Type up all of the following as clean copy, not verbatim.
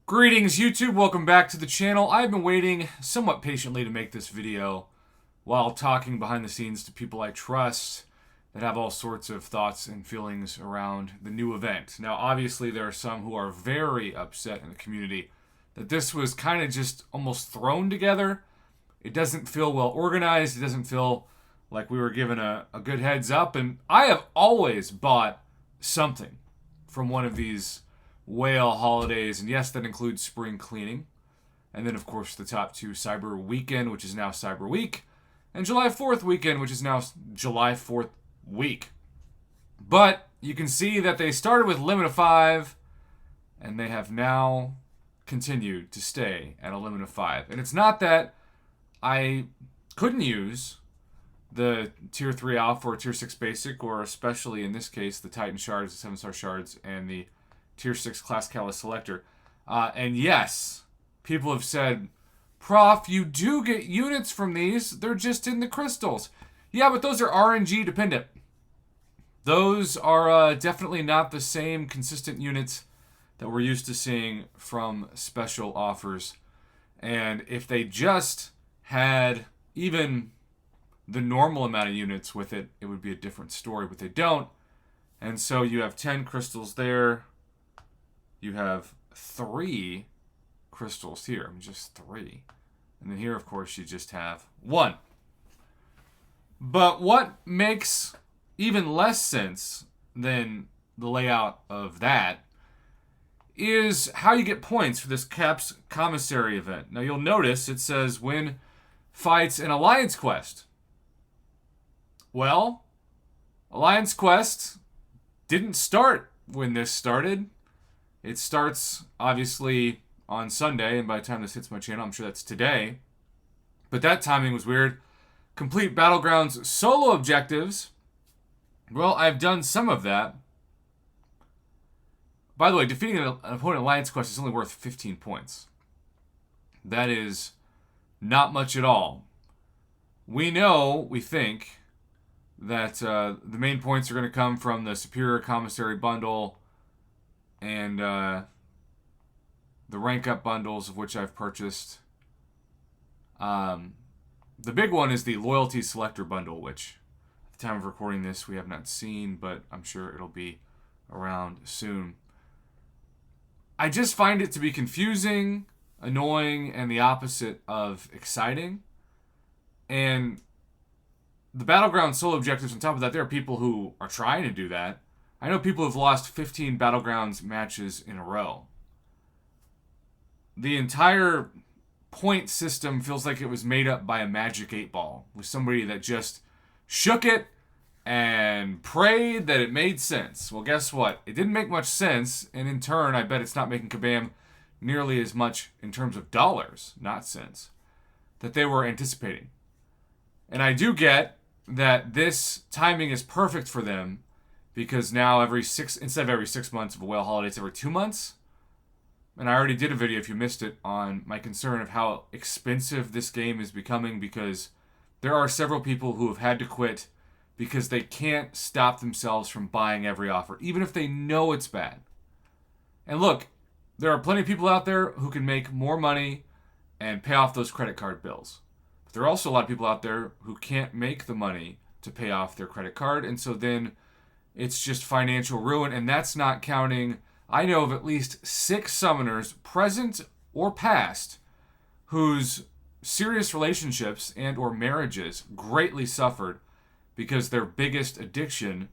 Greetings YouTube, welcome back to the channel. I've been waiting somewhat patiently to make this video while talking behind the scenes to people I trust that have all sorts of thoughts and feelings around the new event. Now obviously there are some who are very upset in the community that this was kind of just almost thrown together. It doesn't feel well organized, it doesn't feel like we were given a good heads up, and I have always bought something from one of these whale holidays, and yes, that includes spring cleaning. And then, of course, the top two, Cyber Weekend, which is now Cyber Week, and July 4th Weekend, which is now July 4th Week. But you can see that they started with limit of 5, and they have now continued to stay at a limit of 5. And it's not that I couldn't use the Tier 3 Alpha or Tier 6 Basic, or especially in this case, the Titan Shards, the 7-star Shards, and the Tier 6 Class Catalyst Selector. And yes, people have said, Prof, you do get units from these. They're just in the crystals. Yeah, but those are RNG dependent. Those are definitely not the same consistent units that we're used to seeing from special offers. And if they just had even the normal amount of units with it, it would be a different story, but they don't. And so you have 10 crystals there. You have 3 crystals here. Just 3. And then here, of course, you just have 1. But what makes even less sense than the layout of that is how you get points for this Caps Commissary event. Now, you'll notice it says win fights in Alliance Quest. Well, Alliance Quest didn't start when this started. It starts, obviously, on Sunday, and by the time this hits my channel, I'm sure that's today. But that timing was weird. Complete Battlegrounds solo objectives. Well, I've done some of that. By the way, defeating an opponent in Alliance Quest is only worth 15 points. That is not much at all. We think, that the main points are going to come from the Superior Commissary Bundle and the rank up bundles, of which I've purchased. The big one is the Loyalty Selector Bundle, which at the time of recording this we have not seen, but I'm sure it'll be around soon. I just find it to be confusing, annoying, and the opposite of exciting. And the Battleground solo objectives, on top of that, there are people who are trying to do that. I know people who've lost 15 Battlegrounds matches in a row. The entire point system feels like it was made up by a magic 8-ball, with somebody that just shook it and prayed that it made sense. Well, guess what? It didn't make much sense, and in turn, I bet it's not making Kabam nearly as much in terms of dollars, not cents, that they were anticipating. And I do get that this timing is perfect for them, because now instead of every 6 months of a whale holiday, it's every 2 months. And I already did a video, if you missed it, on my concern of how expensive this game is becoming, because there are several people who have had to quit because they can't stop themselves from buying every offer, even if they know it's bad. And look, there are plenty of people out there who can make more money and pay off those credit card bills. But there are also a lot of people out there who can't make the money to pay off their credit card, and so then it's just financial ruin. And that's not counting, I know of at least 6 summoners, present or past, whose serious relationships and or marriages greatly suffered because their biggest addiction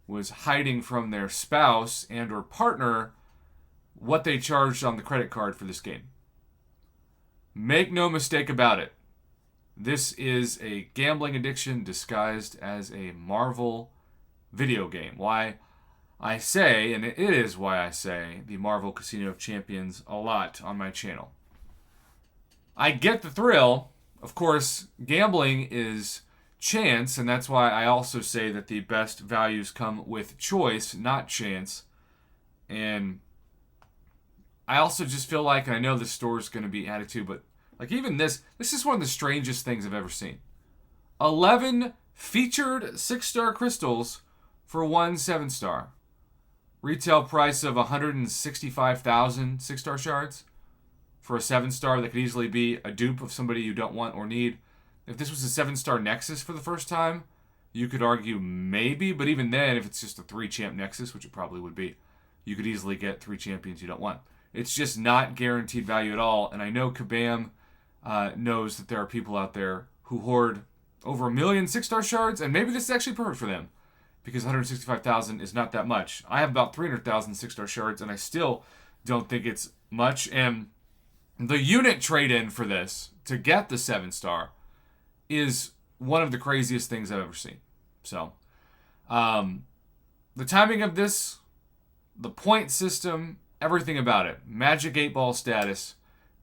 was hiding from their spouse and or partner what they charged on the credit card for this game. Make no mistake about it. This is a gambling addiction disguised as a Marvel video game. Why I say, and it is why I say, the Marvel Casino of Champions a lot on my channel. I get the thrill. Of course, gambling is chance, and that's why I also say that the best values come with choice, not chance. And I also just feel like, and I know the store is going to be added to, but like even this is one of the strangest things I've ever seen. 11 featured 6-star crystals for 1 7-star. Retail price of 165,000 6-star shards. for a 7-star that could easily be a dupe of somebody you don't want or need. If this was a 7-star Nexus for the first time, you could argue maybe, but even then, if it's just a 3-champ Nexus, which it probably would be, you could easily get 3 champions you don't want. It's just not guaranteed value at all, and I know Kabam knows that there are people out there who hoard over 1 million 6-star shards, and maybe this is actually perfect for them, because 165,000 is not that much. I have about 300,000 6-star shards, and I still don't think it's much, and the unit trade-in for this, to get the 7-star, is one of the craziest things I've ever seen. So, the timing of this, the point system, everything about it, Magic 8 Ball status.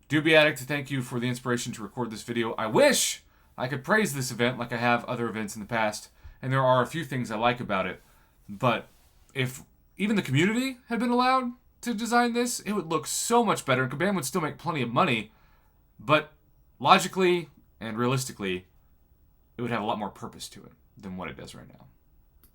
Doobie Addict, thank you for the inspiration to record this video. I wish I could praise this event like I have other events in the past, and there are a few things I like about it, but if even the community had been allowed to design this, it would look so much better, and Kabam would still make plenty of money, but logically and realistically, it would have a lot more purpose to it than what it does right now.